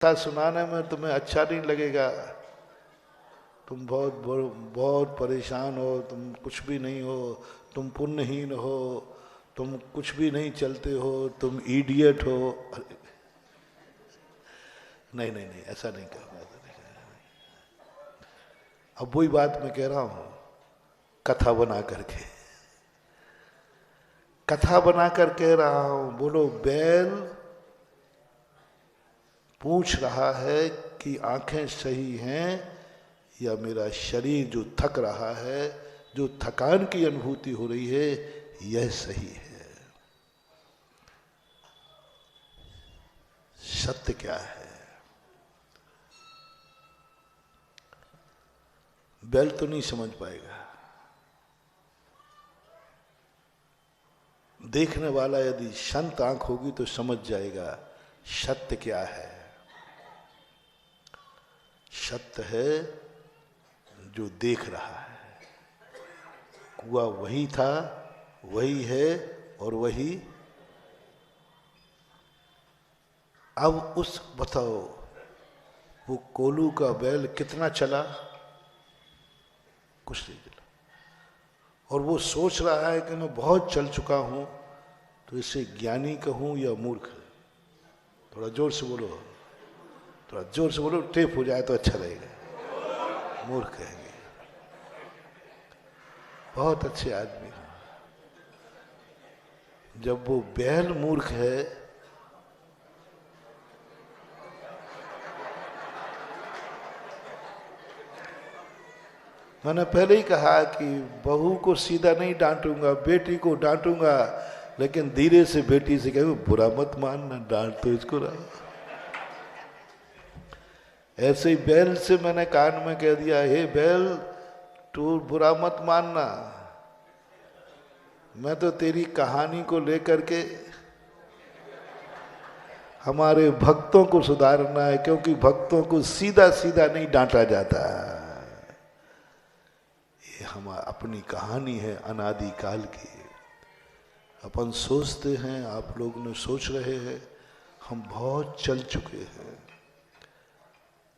कथा सुनाने में तुम्हें अच्छा नहीं लगेगा, तुम बहुत बहुत परेशान हो, तुम कुछ भी नहीं हो, तुम पुण्यहीन हो, तुम कुछ भी नहीं चलते हो, तुम इडियट हो। नहीं नहीं नहीं, ऐसा नहीं कहना, ऐसा नहीं कहना। अब वही बात मैं कह रहा हूं, कथा बना करके, कथा बनाकर कह रहा हूं। बोलो, बैल पूछ रहा है कि आंखें सही हैं या मेरा शरीर जो थक रहा है, जो थकान की अनुभूति हो रही है, यह सही है। सत्य क्या है? बैल तो नहीं समझ पाएगा, देखने वाला यदि शांत आंख होगी तो समझ जाएगा सत्य क्या है। सत्य है जो देख रहा है, कुआं वही था, वही है और वही। अब उस बताओ, वो कोलू का बैल कितना चला? कुछ नहीं चला। और वो सोच रहा है कि मैं बहुत चल चुका हूं, तो इसे ज्ञानी कहूं या मूर्ख? थोड़ा जोर से बोलो, थोड़ा जोर से बोलो, टेप हो जाए तो अच्छा रहेगा। मूर्ख कहेंगे। बहुत अच्छे आदमी हो। जब वो बैल मूर्ख है, मैंने पहले ही कहा कि बहू को सीधा नहीं डांटूंगा, बेटी को डांटूंगा, लेकिन धीरे से बेटी से कहूँ बुरा मत मानना, डांट तो इसको रहा। ऐसे ही बैल से मैंने कान में कह दिया, हे बैल तू बुरा मत मानना, मैं तो तेरी कहानी को लेकर के हमारे भक्तों को सुधारना है, क्योंकि भक्तों को सीधा सीधा नहीं डांटा जाता। ये हम अपनी कहानी है अनादि काल की। अपन सोचते हैं, आप लोग ने सोच रहे हैं, हम बहुत चल चुके हैं।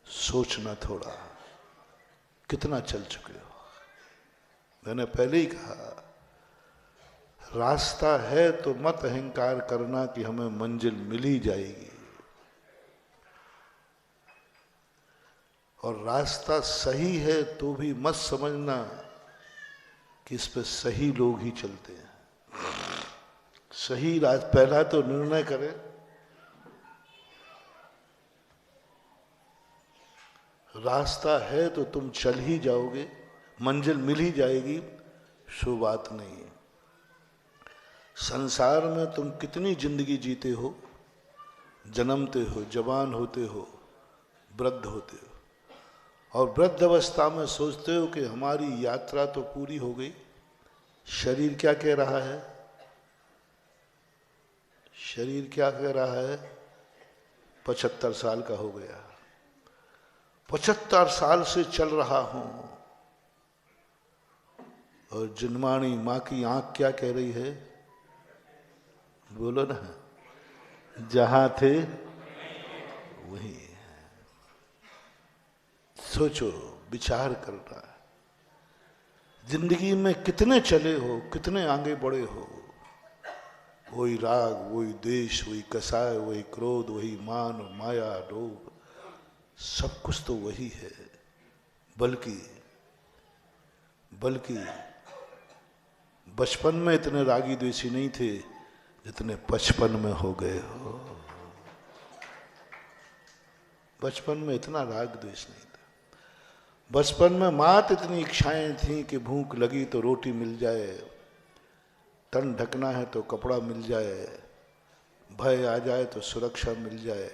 सोचना थोड़ा, कितना चल चुके हो। मैंने पहले ही कहा, रास्ता है तो मत अहंकार करना कि हमें मंजिल मिल ही जाएगी, और रास्ता सही है तो भी मत समझना कि इस पे सही लोग ही चलते हैं। सही रास्ता पहला तो निर्णय करें, रास्ता है तो तुम चल ही जाओगे, मंजिल मिल ही जाएगी, सो बात नहीं है। संसार में तुम कितनी जिंदगी जीते हो, जन्मते हो, जवान होते हो, वृद्ध होते हो, और वृद्ध अवस्था में सोचते हो कि हमारी यात्रा तो पूरी हो गई। शरीर क्या कह रहा है? शरीर क्या कह रहा है? 75 साल का हो गया, 75 साल से चल रहा हूं। और जिनमानी माँ की आंख क्या कह रही है? बोलो ना, जहां थे वही। सोचो, विचार करना, जिंदगी में कितने चले हो, कितने आगे बढ़े हो। वही राग, वही द्वेष, वही कसाय, वही क्रोध, वही मान और माया, लोभ, सब कुछ तो वही है। बल्कि बल्कि बचपन में इतने रागी द्वेषी नहीं थे जितने 55 में हो गए हो। बचपन में इतना राग द्वेष नहीं था। बचपन में मात्र इतनी इच्छाएं थी कि भूख लगी तो रोटी मिल जाए, तन ढकना है तो कपड़ा मिल जाए, भय आ जाए तो सुरक्षा मिल जाए।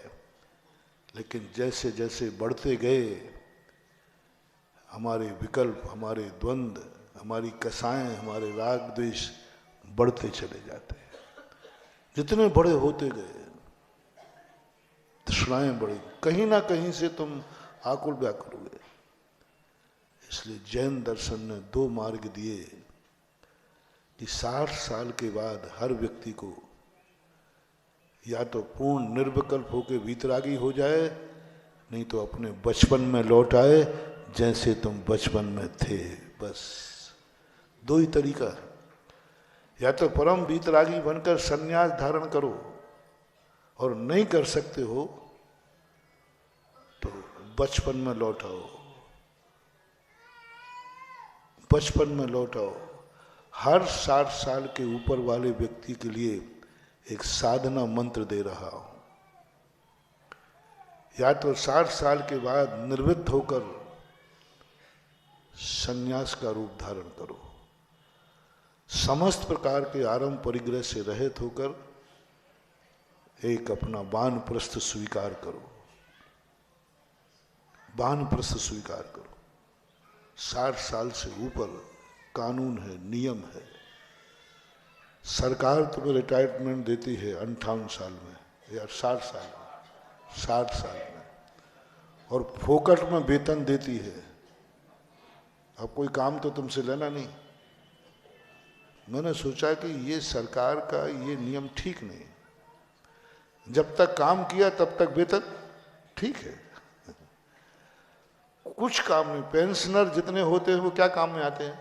लेकिन जैसे जैसे बढ़ते गए, हमारे विकल्प, हमारे द्वंद्व, हमारी कसाएं, हमारे राग द्वेष बढ़ते चले जाते हैं। जितने बड़े होते गए, तृष्णाएं बढ़ी, कहीं ना कहीं से तुम आकुल व्याकुल हुए। इसलिए जैन दर्शन ने 2 मार्ग दिए कि 60 साल के बाद हर व्यक्ति को या तो पूर्ण निर्विकल्प होकर वीतरागी हो जाए, नहीं तो अपने बचपन में लौट आए जैसे तुम बचपन में थे। बस दो ही तरीका है, या तो परम वीतरागी बनकर संन्यास धारण करो, और नहीं कर सकते हो तो बचपन में लौट आओ, बचपन में लौट आओ। हर 60 साल के ऊपर वाले व्यक्ति के लिए एक साधना मंत्र दे रहा हूं। या तो 60 साल के बाद निर्वृत्त होकर संन्यास का रूप धारण करो, समस्त प्रकार के आरंभ परिग्रह से रहित होकर एक अपना वानप्रस्थ स्वीकार करो, वानप्रस्थ स्वीकार करो। 60 साल से ऊपर कानून है, नियम है। सरकार तुम्हें रिटायरमेंट देती है 58 साल में या 60 साल में, 60 साल में, और फोकट में वेतन देती है। अब कोई काम तो तुमसे लेना नहीं। मैंने सोचा कि ये सरकार का ये नियम ठीक नहीं। जब तक काम किया तब तक वेतन ठीक है, कुछ काम नहीं। पेंशनर जितने होते हैं वो क्या काम में आते हैं?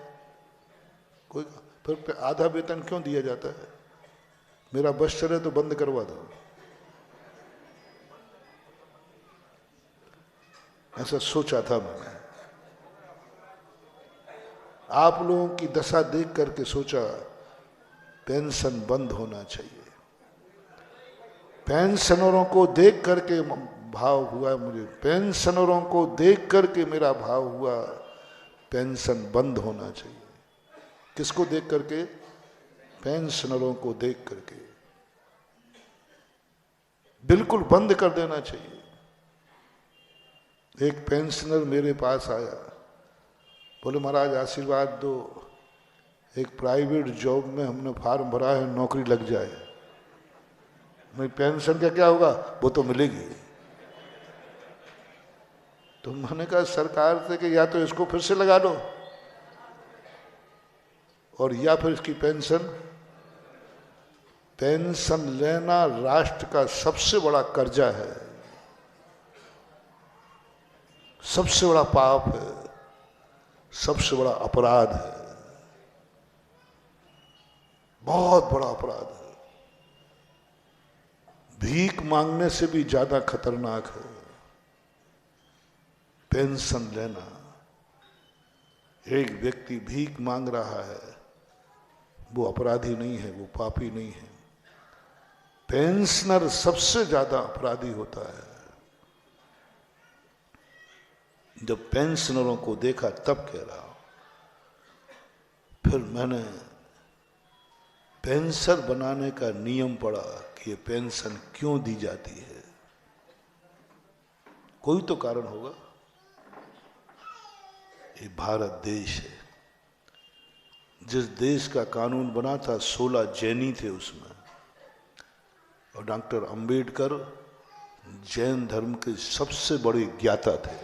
कोई, फिर आधा वेतन क्यों दिया जाता है? मेरा बस चले तो बंद करवा दो, ऐसा सोचा था मैंने। आप लोगों की दशा देख करके सोचा पेंशन बंद होना चाहिए। पेंशनरों को देख करके भाव हुआ मुझे, पेंशनरों को देख करके मेरा भाव हुआ पेंशन बंद होना चाहिए। किसको देख करके? पेंशनरों को देख करके बिल्कुल बंद कर देना चाहिए। एक पेंशनर मेरे पास आया, बोले महाराज आशीर्वाद दो, एक प्राइवेट जॉब में हमने फॉर्म भरा है, नौकरी लग जाए। मैं, पेंशन का क्या होगा? वो तो मिलेगी। तो मैंने कहा सरकार से कि या तो इसको फिर से लगा लो, और या फिर इसकी पेंशन। पेंशन लेना राष्ट्र का सबसे बड़ा कर्जा है, सबसे बड़ा पाप है, सबसे बड़ा अपराध है, बहुत बड़ा अपराध है। भीख मांगने से भी ज्यादा खतरनाक है पेंशन लेना। एक व्यक्ति भीख मांग रहा है, वो अपराधी नहीं है, वो पापी नहीं है। पेंशनर सबसे ज्यादा अपराधी होता है। जब पेंशनरों को देखा तब कह रहा हूं। फिर मैंने पेंशन बनाने का नियम पढ़ा कि ये पेंशन क्यों दी जाती है। कोई तो कारण होगा। ये भारत देश है, जिस देश का कानून बना था 16 जैनी थे उसमें, और डॉक्टर अंबेडकर जैन धर्म के सबसे बड़े ज्ञाता थे।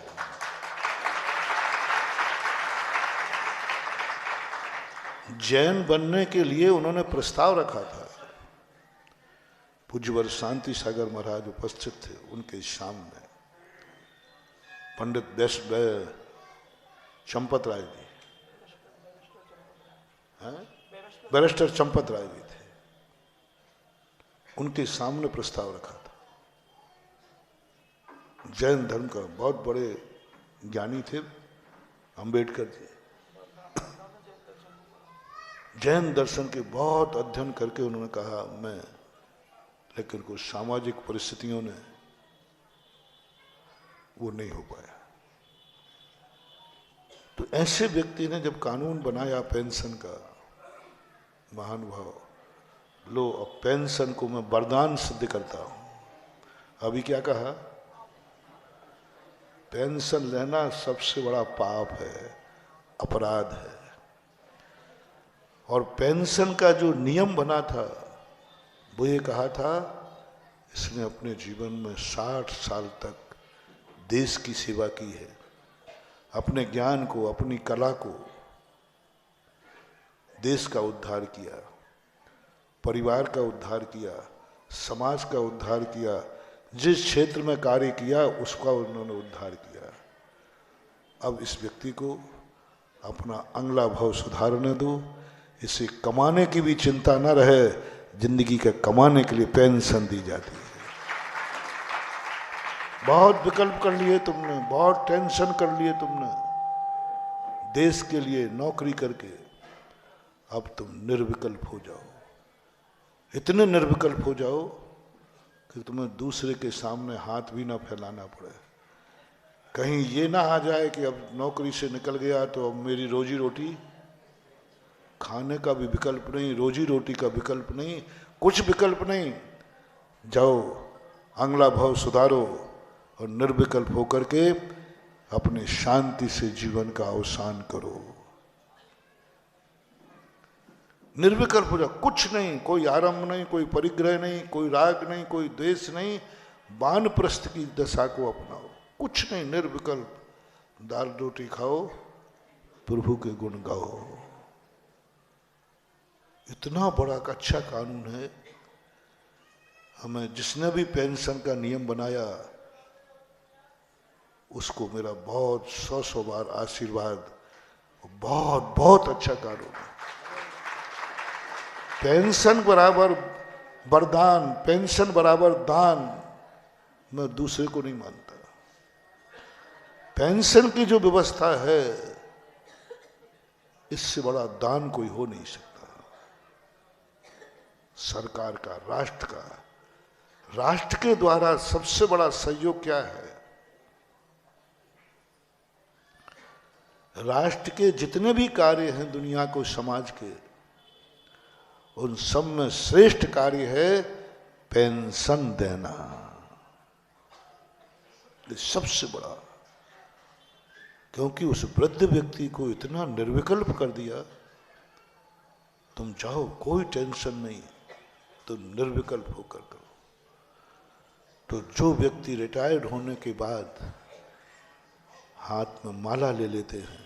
जैन बनने के लिए उन्होंने प्रस्ताव रखा था। पूज्यवर शांति सागर महाराज उपस्थित थे, उनके सामने पंडित चंपत राय जी, बैरिस्टर चंपत राय जी थे, उनके सामने प्रस्ताव रखा था। जैन धर्म का बहुत बड़े ज्ञानी थे अंबेडकर जी। जैन दर्शन के बहुत अध्ययन करके उन्होंने कहा मैं, लेकिन कुछ सामाजिक परिस्थितियों ने वो नहीं हो पाया। तो ऐसे व्यक्ति ने जब कानून बनाया पेंशन का, महानुभाव, लो अब पेंशन को मैं वरदान सिद्ध करता हूं। अभी क्या कहा? पेंशन लेना सबसे बड़ा पाप है, अपराध है। और पेंशन का जो नियम बना था वो ये कहा था, इसने अपने जीवन में 60 साल तक देश की सेवा की है, अपने ज्ञान को, अपनी कला को, देश का उद्धार किया, परिवार का उद्धार किया, समाज का उद्धार किया, जिस क्षेत्र में कार्य किया उसका उन्होंने उद्धार किया। अब इस व्यक्ति को अपना अगला भाव सुधारने दो, इसे कमाने की भी चिंता न रहे, जिंदगी के कमाने के लिए पेंशन दी जाती है। बहुत विकल्प कर लिए तुमने, बहुत टेंशन कर लिए तुमने देश के लिए नौकरी करके, अब तुम निर्विकल्प हो जाओ, इतने निर्विकल्प हो जाओ कि तुम्हें दूसरे के सामने हाथ भी ना फैलाना पड़े। कहीं ये ना आ जाए कि अब नौकरी से निकल गया तो अब मेरी रोजी रोटी, खाने का भी विकल्प नहीं, रोजी रोटी का विकल्प नहीं, कुछ विकल्प नहीं। जाओ अगला भाव सुधारो और निर्विकल्प होकर के अपने शांति से जीवन का अवसान करो। निर्विकल्प हो जाओ, कुछ नहीं, कोई आरंभ नहीं, कोई परिग्रह नहीं, कोई राग नहीं, कोई द्वेष नहीं, वानप्रस्थ की दशा को अपनाओ, कुछ नहीं, निर्विकल्प, दाल रोटी खाओ, प्रभु के गुण गाओ। इतना बड़ा अच्छा कानून है। हमें जिसने भी पेंशन का नियम बनाया उसको मेरा बहुत 100 बार आशीर्वाद। बहुत बहुत अच्छा कानून है। पेंशन बराबर वरदान, पेंशन बराबर दान, मैं दूसरे को नहीं मानता। पेंशन की जो व्यवस्था है इससे बड़ा दान कोई हो नहीं सकता। सरकार का, राष्ट्र का, राष्ट्र के द्वारा सबसे बड़ा सहयोग क्या है? राष्ट्र के जितने भी कार्य हैं दुनिया को, समाज के, उन सब में श्रेष्ठ कार्य है पेंशन देना। ये सबसे बड़ा, क्योंकि उस वृद्ध व्यक्ति को इतना निर्विकल्प कर दिया, तुम जाओ कोई टेंशन नहीं, तो निर्विकल्प होकर करो। तो जो व्यक्ति रिटायर्ड होने के बाद हाथ में माला ले लेते हैं,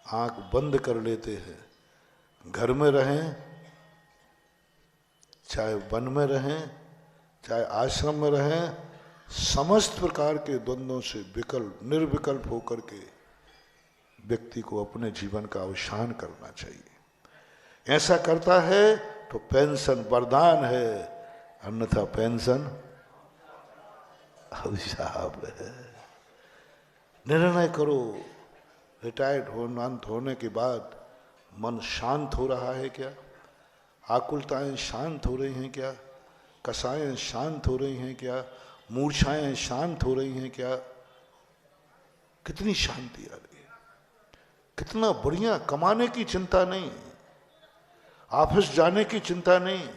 आंख बंद कर लेते हैं, घर में रहें, चाहे वन में रहें, चाहे आश्रम में रहें, समस्त प्रकार के द्वंद्वों से विकल्प, निर्विकल्प होकर के व्यक्ति को अपने जीवन का अवसान करना चाहिए। ऐसा करता है तो पेंशन वरदान है, अन्यथा पेंशन अभिशाप है। निर्णय करो, रिटायर्ड होने के बाद मन शांत हो रहा है क्या? आकुलताएं शांत हो रही हैं क्या? कसाएं शांत हो रही हैं क्या? मूर्छाएं शांत हो रही हैं क्या? कितनी शांति आ रही है, कितना बढ़िया। कमाने की चिंता नहीं, ऑफिस जाने की चिंता नहीं।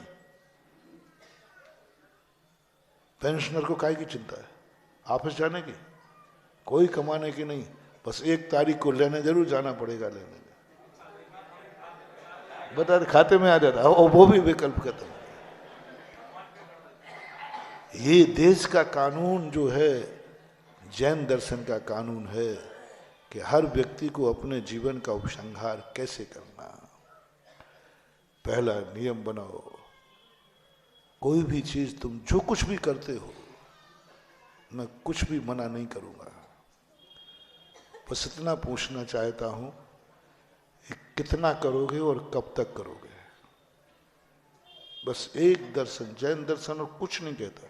पेंशनर को काहे की चिंता है? ऑफिस जाने की, कोई कमाने की नहीं, बस 1 तारीख को लेने जरूर जाना पड़ेगा। लेने बता खाते में आ जाता है, और वो भी विकल्प खत्म। ये देश का कानून जो है, जैन दर्शन का कानून है कि हर व्यक्ति को अपने जीवन का उपसंहार कैसे करना। पहला नियम बनाओ, कोई भी चीज तुम जो कुछ भी करते हो, मैं कुछ भी मना नहीं करूंगा, बस इतना पूछना चाहता हूं कितना करोगे और कब तक करोगे। बस एक दर्शन, जैन दर्शन, और कुछ नहीं कहता।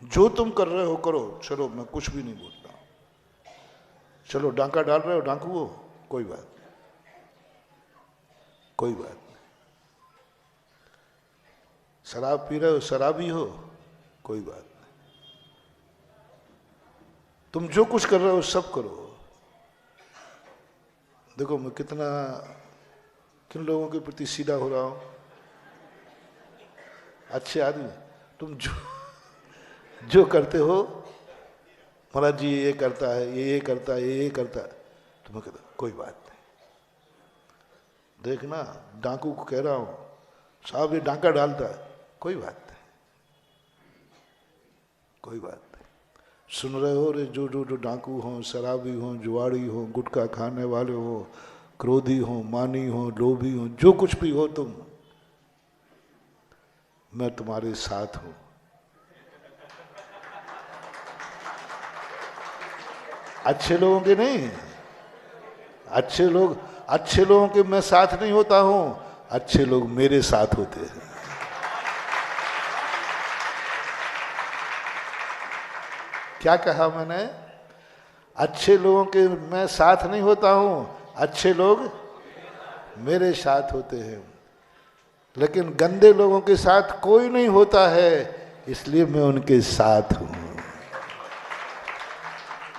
जो तुम कर रहे हो करो, चलो मैं कुछ भी नहीं बोलता। चलो डांका डाल रहे हो, डाकू हो, कोई बात, कोई बात नहीं। शराब पी रहे हो, शराबी हो, कोई बात नहीं। तुम जो कुछ कर रहे हो सब करो। देखो मैं किन लोगों के प्रति सीधा हो रहा हूं। अच्छे आदमी, तुम जो करते हो, महाराज जी ये करता है, ये करता है, ये करता है, तो मैं कहता कोई बात नहीं। देखना डाकू को कह रहा हूं, साहब ये डाका डालता है, कोई बात नहीं, कोई बात नहीं। सुन रहे हो रे, जो डाकू हो, शराबी हो, जुआड़ी हो, गुटखा खाने वाले हो, क्रोधी हो, मानी हो, लोभी हो, जो कुछ भी हो तुम, मैं तुम्हारे साथ हूं। अच्छे लोगों के नहीं, अच्छे लोगों के मैं साथ नहीं होता हूं, अच्छे लोग मेरे साथ होते हैं। क्या कहा मैंने? अच्छे लोगों के मैं साथ नहीं होता हूं, अच्छे लोग मेरे साथ होते हैं। लेकिन गंदे लोगों के साथ कोई नहीं होता है, इसलिए मैं उनके साथ हूं।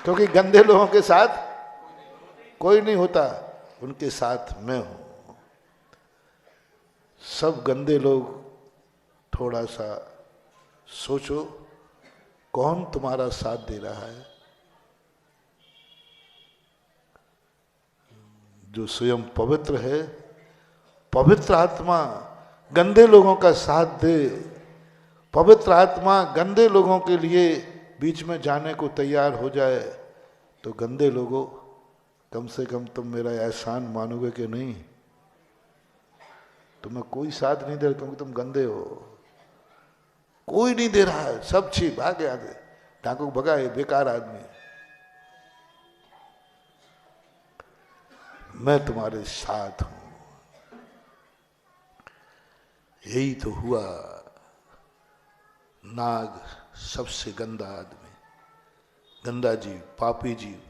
क्योंकि गंदे लोगों के साथ कोई नहीं होता, उनके साथ मैं हूं। सब गंदे लोग, थोड़ा सा सोचो, कौन तुम्हारा साथ दे रहा है? जो स्वयं पवित्र है, पवित्र आत्मा गंदे लोगों का साथ दे, पवित्र आत्मा गंदे लोगों के लिए बीच में जाने को तैयार हो जाए, तो गंदे लोगों, कम से कम तुम मेरा एहसान मानोगे कि नहीं? तुम्हें कोई साथ नहीं दे रहा क्योंकि तुम गंदे हो। कोई नहीं दे रहा है, सब छी भागे आगे, डाकू भगा, ये बेकार आदमी। मैं तुम्हारे साथ हूं। यही तो हुआ। नाग सबसे गंदा आदमी, गंदा जीव, पापी जीव,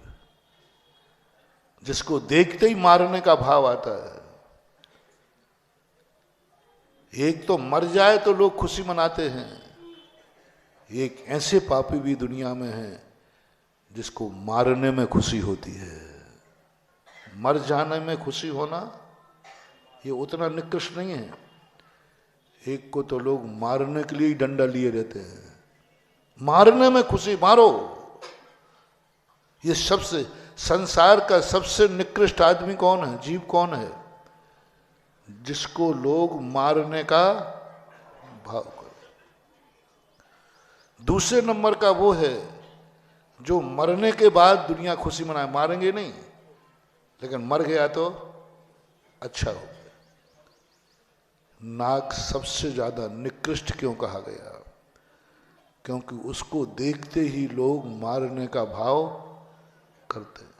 जिसको देखते ही मारने का भाव आता है। एक तो मर जाए तो लोग खुशी मनाते हैं, एक ऐसे पापी भी दुनिया में हैं जिसको मारने में खुशी होती है। मर जाने में खुशी होना ये उतना निकृष्ट नहीं है। एक को तो लोग मारने के लिए ही डंडा लिए रहते हैं, मारने में खुशी, मारो। ये सबसे, संसार का सबसे निकृष्ट आदमी कौन है, जीव कौन है? जिसको लोग मारने का भाव करें। दूसरे नंबर का वो है जो मरने के बाद दुनिया खुशी मनाए। मारेंगे नहीं, लेकिन मर गया तो अच्छा हो गया। नाग सबसे ज्यादा निकृष्ट क्यों कहा गया? क्योंकि उसको देखते ही लोग मारने का भाव करते हैं।